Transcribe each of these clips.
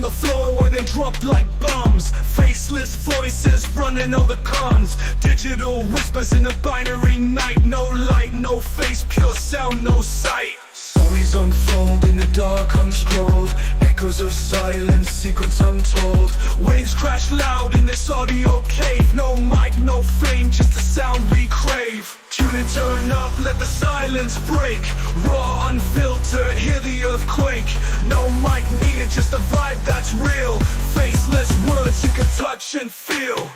the floor where they drop like bombs. Faceless voices running all the cons. Digital whispers in the binary night. No light, no face, pure sound, no sight. Stories unfold in the dark unscrolled. Echoes of silence, secrets untold. Waves crash loud in this audio cave. No mic, no fame, just the sound we crave. Tune and turn up, let the silence break. Raw, unfiltered, hear the earthquake. No mic needed, just a vibe that's real. Faceless words you can touch and feel.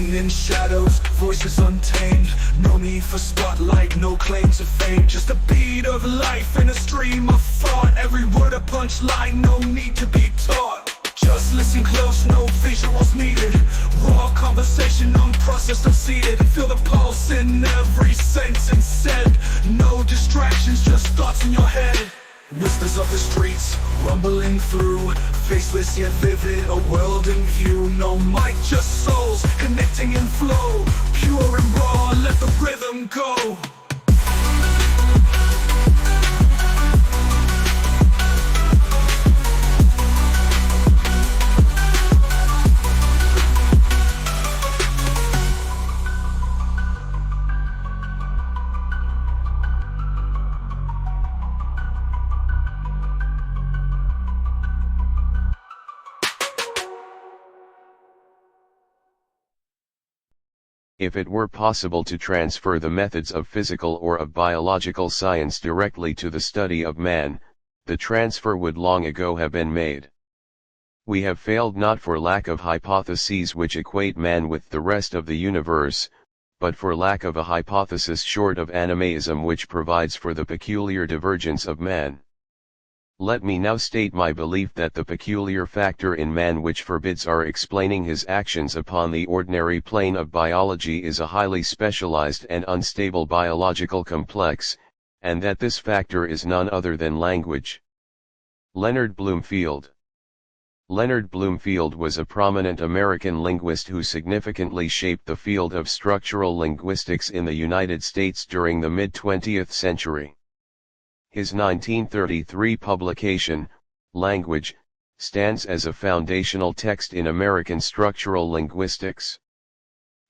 In shadows, voices untamed. No need for spotlight, no claim to fame. Just a beat of life in a stream of thought. Every word a punchline, no need to be taught. Just listen close, no visuals needed. Raw conversation, unprocessed, unseated. Feel the pulse in every sentence said. No distractions, just thoughts in your head. Whispers of the streets, rumbling through. Faceless yet vivid, a world in view. No mic, just souls, connecting in flow. Pure and raw, let the rhythm go. If it were possible to transfer the methods of physical or of biological science directly to the study of man, the transfer would long ago have been made. We have failed not for lack of hypotheses which equate man with the rest of the universe, but for lack of a hypothesis short of animism which provides for the peculiar divergence of man. Let me now state my belief that the peculiar factor in man which forbids our explaining his actions upon the ordinary plane of biology is a highly specialized and unstable biological complex, and that this factor is none other than language. Leonard Bloomfield. Leonard Bloomfield was a prominent American linguist who significantly shaped the field of structural linguistics in the United States during the mid-20th century. His 1933 publication, Language, stands as a foundational text in American structural linguistics.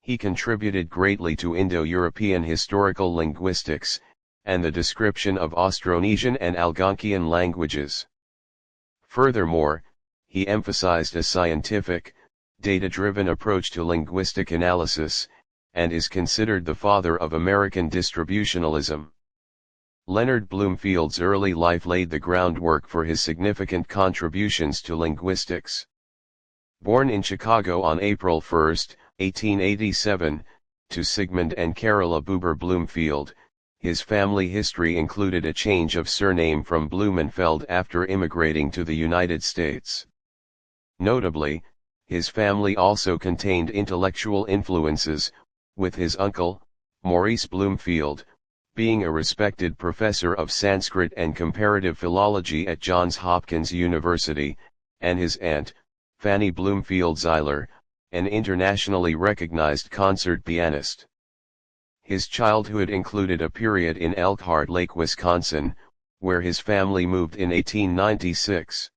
He contributed greatly to Indo-European historical linguistics, and the description of Austronesian and Algonquian languages. Furthermore, he emphasized a scientific, data-driven approach to linguistic analysis, and is considered the father of American distributionalism. Leonard Bloomfield's early life laid the groundwork for his significant contributions to linguistics. Born in Chicago on April 1, 1887, to Sigmund and Carola Buber Bloomfield, his family history included a change of surname from Blumenfeld after immigrating to the United States. Notably, his family also contained intellectual influences, with his uncle, Maurice Bloomfield, being a respected professor of Sanskrit and comparative philology at Johns Hopkins University, and his aunt, Fanny Bloomfield Zeiler, an internationally recognized concert pianist. His childhood included a period in Elkhart Lake, Wisconsin, where his family moved in 1896.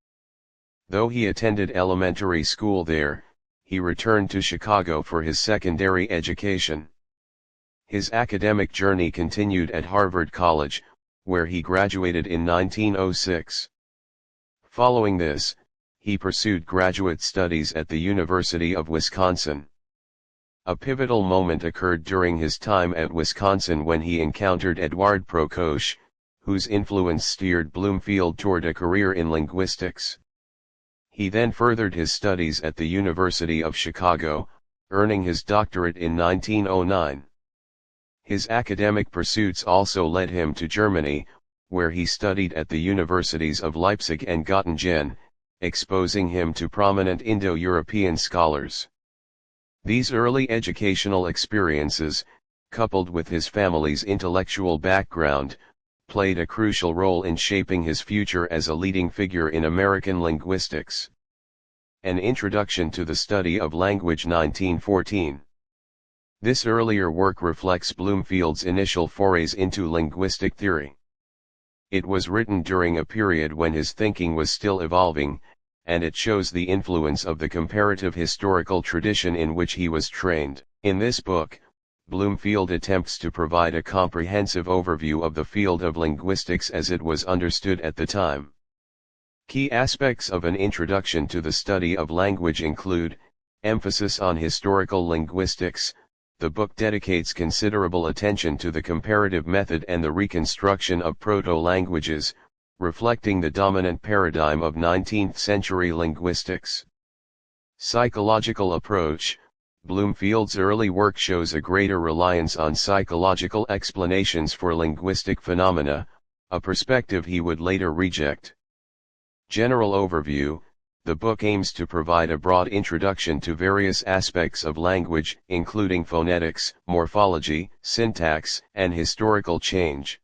Though he attended elementary school there, he returned to Chicago for his secondary education. His academic journey continued at Harvard College, where he graduated in 1906. Following this, he pursued graduate studies at the University of Wisconsin. A pivotal moment occurred during his time at Wisconsin when he encountered Edouard Prokosch, whose influence steered Bloomfield toward a career in linguistics. He then furthered his studies at the University of Chicago, earning his doctorate in 1909. His academic pursuits also led him to Germany, where he studied at the universities of Leipzig and Göttingen, exposing him to prominent Indo-European scholars. These early educational experiences, coupled with his family's intellectual background, played a crucial role in shaping his future as a leading figure in American linguistics. An Introduction to the Study of Language 1914. This earlier work reflects Bloomfield's initial forays into linguistic theory. It was written during a period when his thinking was still evolving, and it shows the influence of the comparative historical tradition in which he was trained. In this book, Bloomfield attempts to provide a comprehensive overview of the field of linguistics as it was understood at the time. Key aspects of an introduction to the study of language include, emphasis on historical linguistics. The book dedicates considerable attention to the comparative method and the reconstruction of proto-languages, reflecting the dominant paradigm of 19th century linguistics. Psychological approach. Bloomfield's early work shows a greater reliance on psychological explanations for linguistic phenomena, a perspective he would later reject. General overview. The book aims to provide a broad introduction to various aspects of language, including phonetics, morphology, syntax, and historical change.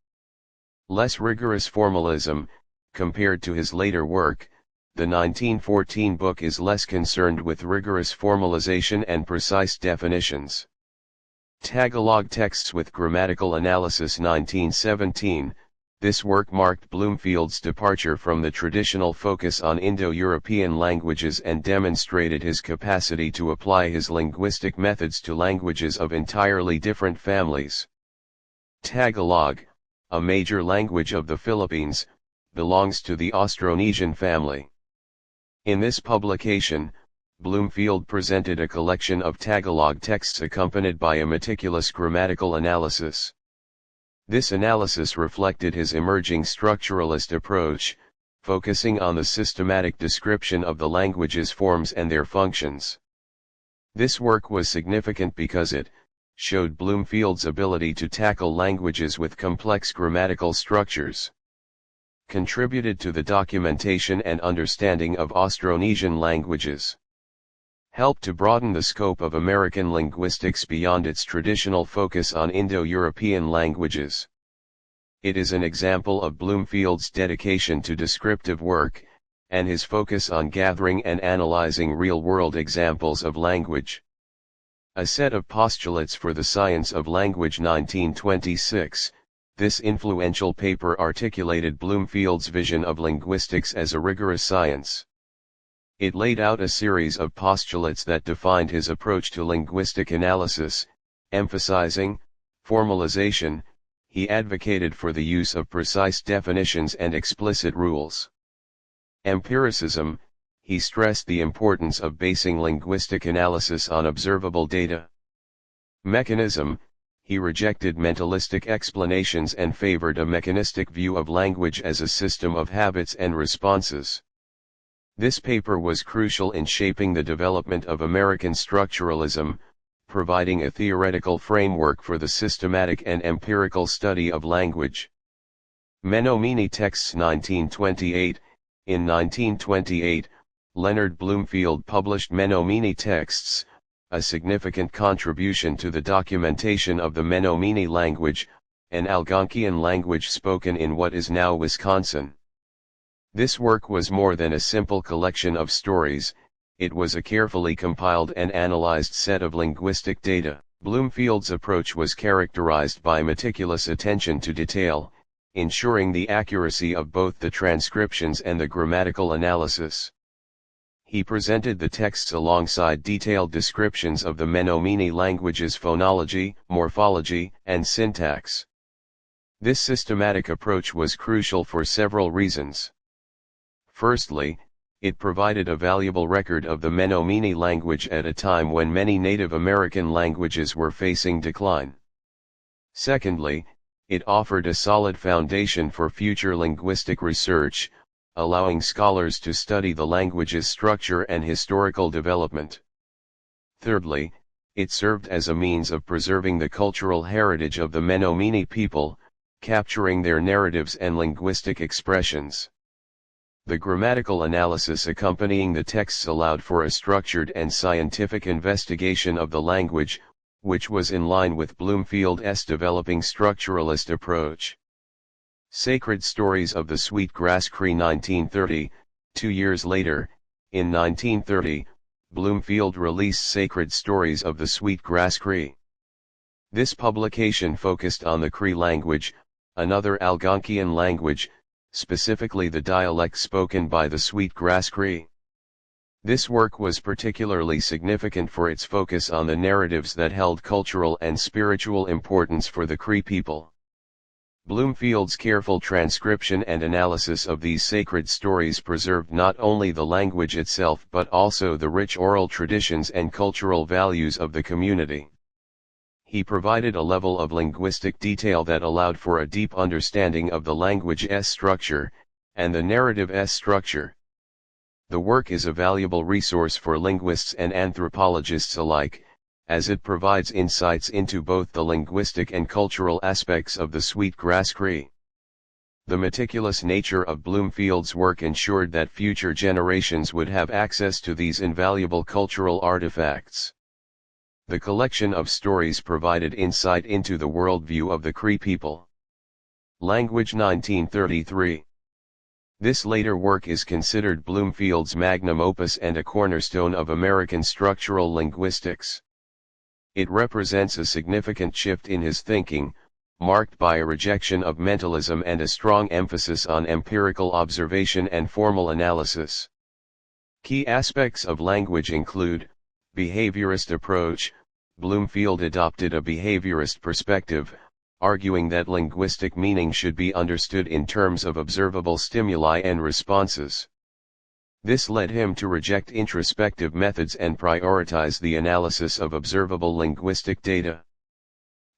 Less rigorous formalism. Compared to his later work, the 1914 book is less concerned with rigorous formalization and precise definitions. Tagalog texts with grammatical analysis 1917. This work marked Bloomfield's departure from the traditional focus on Indo-European languages and demonstrated his capacity to apply his linguistic methods to languages of entirely different families. Tagalog, a major language of the Philippines, belongs to the Austronesian family. In this publication, Bloomfield presented a collection of Tagalog texts accompanied by a meticulous grammatical analysis. This analysis reflected his emerging structuralist approach, focusing on the systematic description of the language's forms and their functions. This work was significant because it showed Bloomfield's ability to tackle languages with complex grammatical structures, contributed to the documentation and understanding of Austronesian languages, helped to broaden the scope of American linguistics beyond its traditional focus on Indo-European languages. It is an example of Bloomfield's dedication to descriptive work, and his focus on gathering and analyzing real-world examples of language. A set of postulates for the science of language 1926, this influential paper articulated Bloomfield's vision of linguistics as a rigorous science. It laid out a series of postulates that defined his approach to linguistic analysis, emphasizing formalization. He advocated for the use of precise definitions and explicit rules. Empiricism. He stressed the importance of basing linguistic analysis on observable data. Mechanism. He rejected mentalistic explanations and favored a mechanistic view of language as a system of habits and responses. This paper was crucial in shaping the development of American structuralism, providing a theoretical framework for the systematic and empirical study of language. Menominee Texts 1928. In 1928, Leonard Bloomfield published Menominee Texts, a significant contribution to the documentation of the Menominee language, an Algonquian language spoken in what is now Wisconsin. This work was more than a simple collection of stories, it was a carefully compiled and analyzed set of linguistic data. Bloomfield's approach was characterized by meticulous attention to detail, ensuring the accuracy of both the transcriptions and the grammatical analysis. He presented the texts alongside detailed descriptions of the Menominee language's phonology, morphology, and syntax. This systematic approach was crucial for several reasons. Firstly, it provided a valuable record of the Menominee language at a time when many Native American languages were facing decline. Secondly, it offered a solid foundation for future linguistic research, allowing scholars to study the language's structure and historical development. Thirdly, it served as a means of preserving the cultural heritage of the Menominee people, capturing their narratives and linguistic expressions. The grammatical analysis accompanying the texts allowed for a structured and scientific investigation of the language, which was in line with Bloomfield's developing structuralist approach. Sacred Stories of the Sweet Grass Cree 1930. 2 years later, In 1930, Bloomfield released Sacred Stories of the Sweet Grass Cree. This publication focused on the Cree language, another Algonquian language, specifically the dialect spoken by the Sweet Grass Cree. This work was particularly significant for its focus on the narratives that held cultural and spiritual importance for the Cree people. Bloomfield's careful transcription and analysis of these sacred stories preserved not only the language itself but also the rich oral traditions and cultural values of the community. He provided a level of linguistic detail that allowed for a deep understanding of the language's structure, and the narrative's structure. The work is a valuable resource for linguists and anthropologists alike, as it provides insights into both the linguistic and cultural aspects of the Sweet Grass Cree. The meticulous nature of Bloomfield's work ensured that future generations would have access to these invaluable cultural artifacts. The collection of stories provided insight into the worldview of the Cree people. Language 1933. This later work is considered Bloomfield's magnum opus and a cornerstone of American structural linguistics. It represents a significant shift in his thinking, marked by a rejection of mentalism and a strong emphasis on empirical observation and formal analysis. Key aspects of language include: behaviorist approach. Bloomfield adopted a behaviorist perspective, arguing that linguistic meaning should be understood in terms of observable stimuli and responses. This led him to reject introspective methods and prioritize the analysis of observable linguistic data.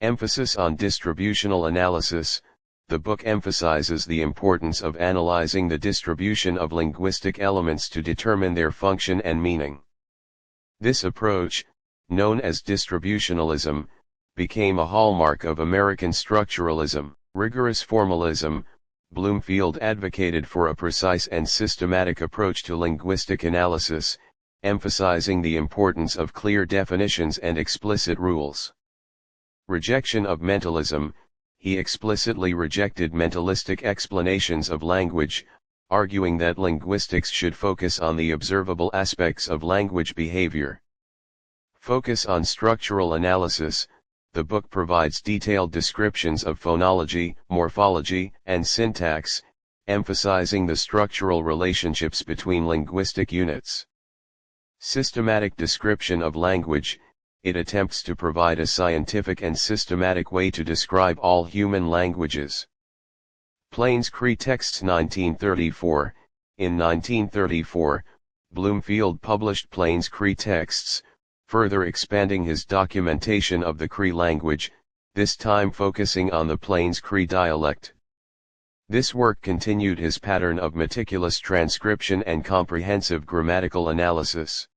Emphasis on distributional analysis. The book emphasizes the importance of analyzing the distribution of linguistic elements to determine their function and meaning. This approach, known as distributionalism, became a hallmark of American structuralism. Rigorous formalism. Bloomfield advocated for a precise and systematic approach to linguistic analysis, emphasizing the importance of clear definitions and explicit rules. Rejection of mentalism. He explicitly rejected mentalistic explanations of language, arguing that linguistics should focus on the observable aspects of language behavior. Focus on structural analysis. The book provides detailed descriptions of phonology, morphology, and syntax, emphasizing the structural relationships between linguistic units. Systematic description of language. It attempts to provide a scientific and systematic way to describe all human languages. Plains Cree Texts 1934. In 1934, Bloomfield published Plains Cree Texts, further expanding his documentation of the Cree language, this time focusing on the Plains Cree dialect. This work continued his pattern of meticulous transcription and comprehensive grammatical analysis.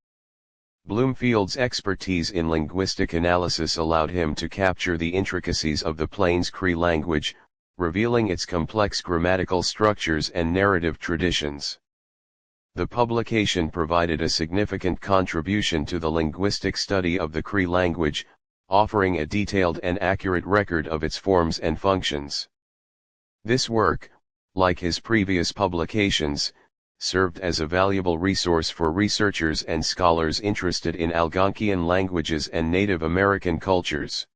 Bloomfield's expertise in linguistic analysis allowed him to capture the intricacies of the Plains Cree language, revealing its complex grammatical structures and narrative traditions. The publication provided a significant contribution to the linguistic study of the Cree language, offering a detailed and accurate record of its forms and functions. This work, like his previous publications, served as a valuable resource for researchers and scholars interested in Algonquian languages and Native American cultures.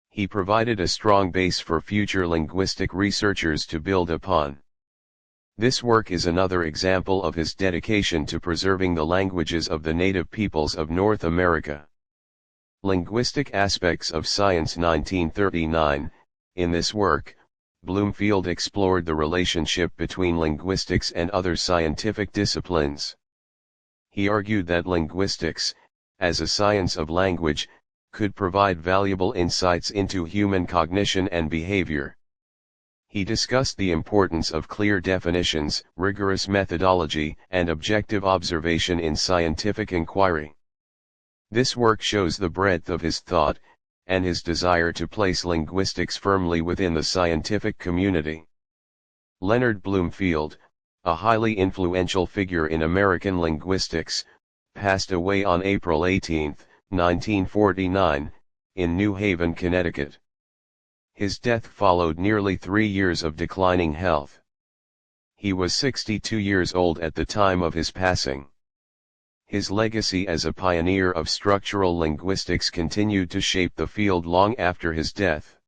He provided a strong base for future linguistic researchers to build upon. This work is another example of his dedication to preserving the languages of the native peoples of North America. Linguistic Aspects of Science 1939. In this work, Bloomfield explored the relationship between linguistics and other scientific disciplines. He argued that linguistics, as a science of language, could provide valuable insights into human cognition and behavior. He discussed the importance of clear definitions, rigorous methodology, and objective observation in scientific inquiry. This work shows the breadth of his thought, and his desire to place linguistics firmly within the scientific community. Leonard Bloomfield, a highly influential figure in American linguistics, passed away on April 18, 1949, in New Haven, Connecticut. His death followed nearly 3 years of declining health. He was 62 years old at the time of his passing. His legacy as a pioneer of structural linguistics continued to shape the field long after his death.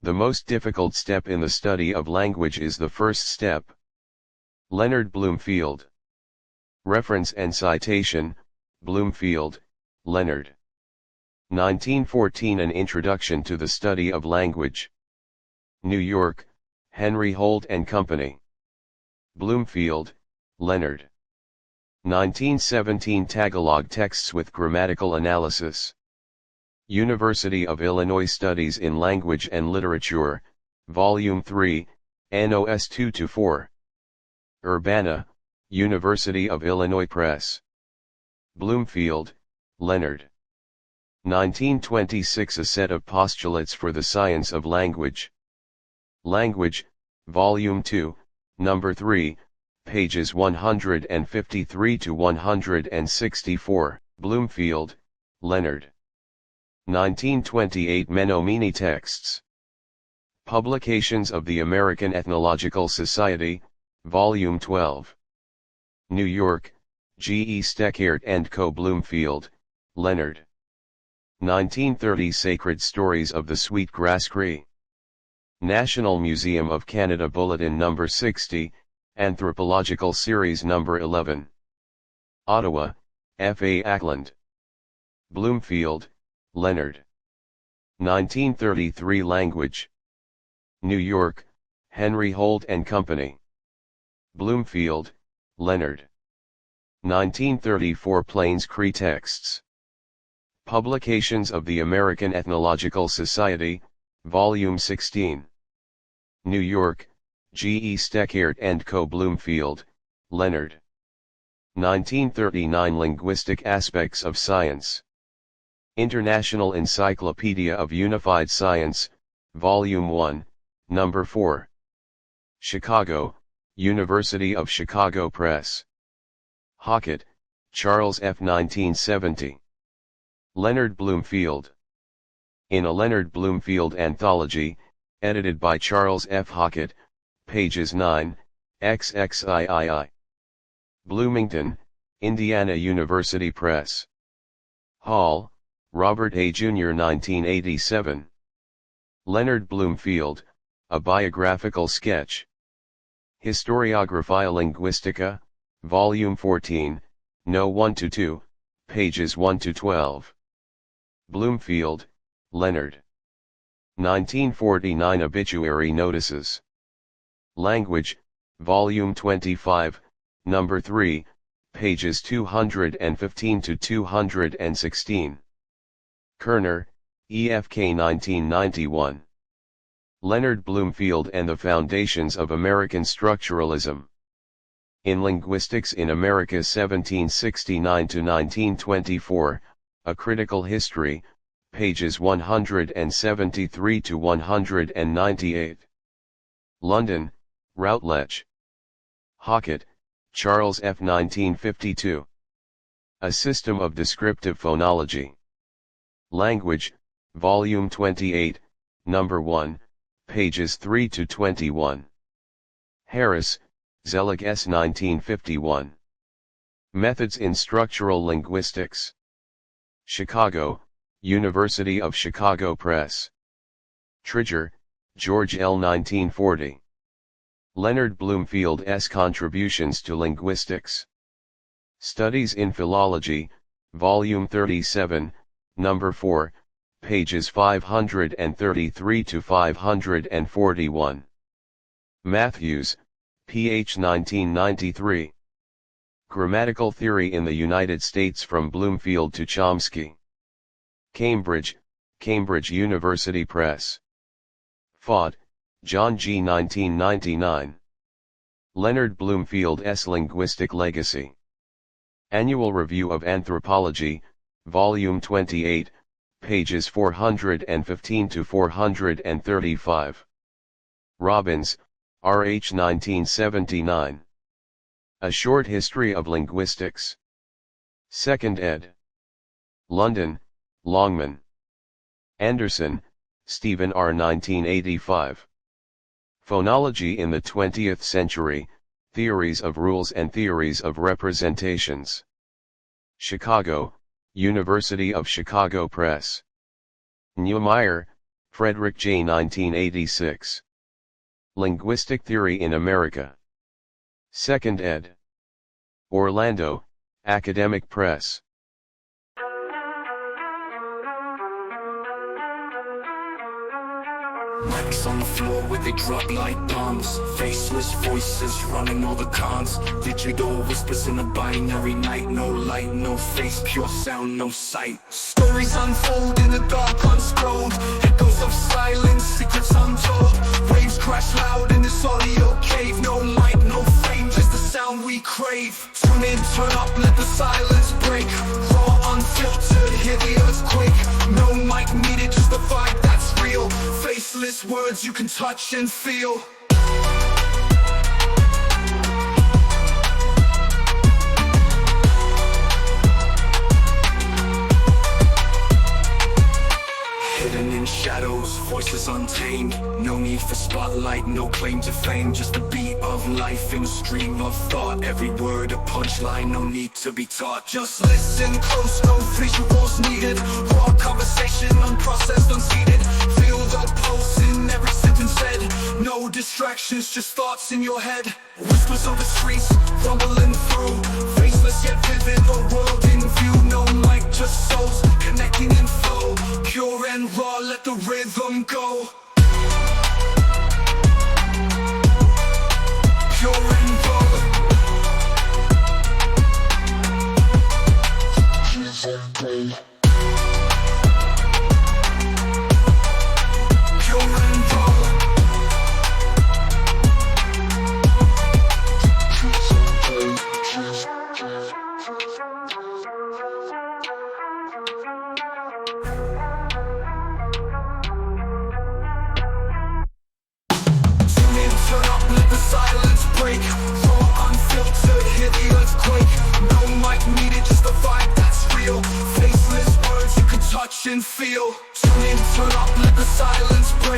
The most difficult step in the study of language is the first step. Leonard Bloomfield. Reference and citation, Bloomfield, Leonard. 1914 An Introduction to the Study of Language. New York, Henry Holt and Company. Bloomfield, Leonard. 1917 Tagalog Texts with Grammatical Analysis. University of Illinois Studies in Language and Literature, Volume 3, NOS 2-4. Urbana, University of Illinois Press. Bloomfield, Leonard. 1926 A Set of Postulates for the Science of Language. Language, Volume 2, Number 3, pages 153 to 164, Bloomfield, Leonard. 1928 Menominee Texts. Publications of the American Ethnological Society, Volume 12. New York, G. E. Steckert & Co. Bloomfield, Leonard. 1930 Sacred Stories of the Sweetgrass Cree. National Museum of Canada Bulletin No. 60, Anthropological Series No. 11. Ottawa, F. A. Ackland. Bloomfield, Leonard. 1933 Language. New York, Henry Holt and Company. Bloomfield, Leonard. 1934 Plains Cree Texts. Publications of the American Ethnological Society, Volume 16. New York, G. E. Steckert & Co. Bloomfield, Leonard. 1939 Linguistic Aspects of Science. International Encyclopedia of Unified Science, Volume 1, Number 4. Chicago, University of Chicago Press. Hockett, Charles F. 1970. Leonard Bloomfield. In a Leonard Bloomfield Anthology, edited by Charles F. Hockett, pages 9, XXIII. Bloomington, Indiana University Press. Hall, Robert A. Jr. 1987. Leonard Bloomfield, A Biographical Sketch. Historiographia Linguistica, Volume 14, No. 1-2, pages 1-12. Bloomfield, Leonard. 1949 Obituary Notices. Language, Volume 25, Number 3, pages 215-216. Kerner, E.F.K. 1991. Leonard Bloomfield and the Foundations of American Structuralism. In Linguistics in America 1769-1924, A Critical History, pages 173-198. London, Routledge. Hockett, Charles F. 1952. A System of Descriptive Phonology. Language, Volume 28, Number 1, pages 3-21. Harris, Zelig S. 1951. Methods in Structural Linguistics. Chicago, University of Chicago Press. Tridger, George L. 1940. Leonard Bloomfield's Contributions to Linguistics. Studies in Philology, Volume 37, Number 4, pages 533-541. Matthews, Ph. 1993. Grammatical Theory in the United States from Bloomfield to Chomsky. Cambridge, Cambridge University Press. Faught, John G. 1999. Leonard Bloomfield's Linguistic Legacy. Annual Review of Anthropology, Volume 28, pages 415-435. Robbins, R. H. 1979. A Short History of Linguistics. 2nd ed. London, Longman. Anderson, Stephen R. 1985. Phonology in the 20th Century, Theories of Rules and Theories of Representations. Chicago, University of Chicago Press. Neumeyer, Frederick J. 1986. Linguistic Theory in America. 2nd ed. Orlando, Academic Press. Mics on the floor where they drop like bombs. Faceless voices running all the cons. Digital whispers in a binary night. No light, no face, pure sound, no sight. Stories unfold in the dark unscrolled. Echoes of silence, secrets untold. Waves crash loud in this audio cave. No light, no fame, just the sound we crave. Tune in, turn up, let the silence break. Raw, unfiltered, hear the earthquake. No mic needed, just the vibe that's real. Faceless words you can touch and feel. Hidden in shadows, voices untamed. No need for spotlight, no claim to fame. Just the beat of life in a stream of thought. Every word a punchline, no need to be taught. Just listen close, no visuals needed. Raw conversation, unprocessed, unseated. Feel the pulse in every sentence said. No distractions, just thoughts in your head. Whispers of the streets, rumbling through. Faceless yet vivid, a world in view. No mic, just souls, connecting in flow. Pure and raw, let the rhythm go. Pure and raw. Pure and raw. Silence break, raw, unfiltered, hear the earthquake. No mic needed, just the vibe that's real. Faceless words you can touch and feel. Tune in, turn up, let the silence break.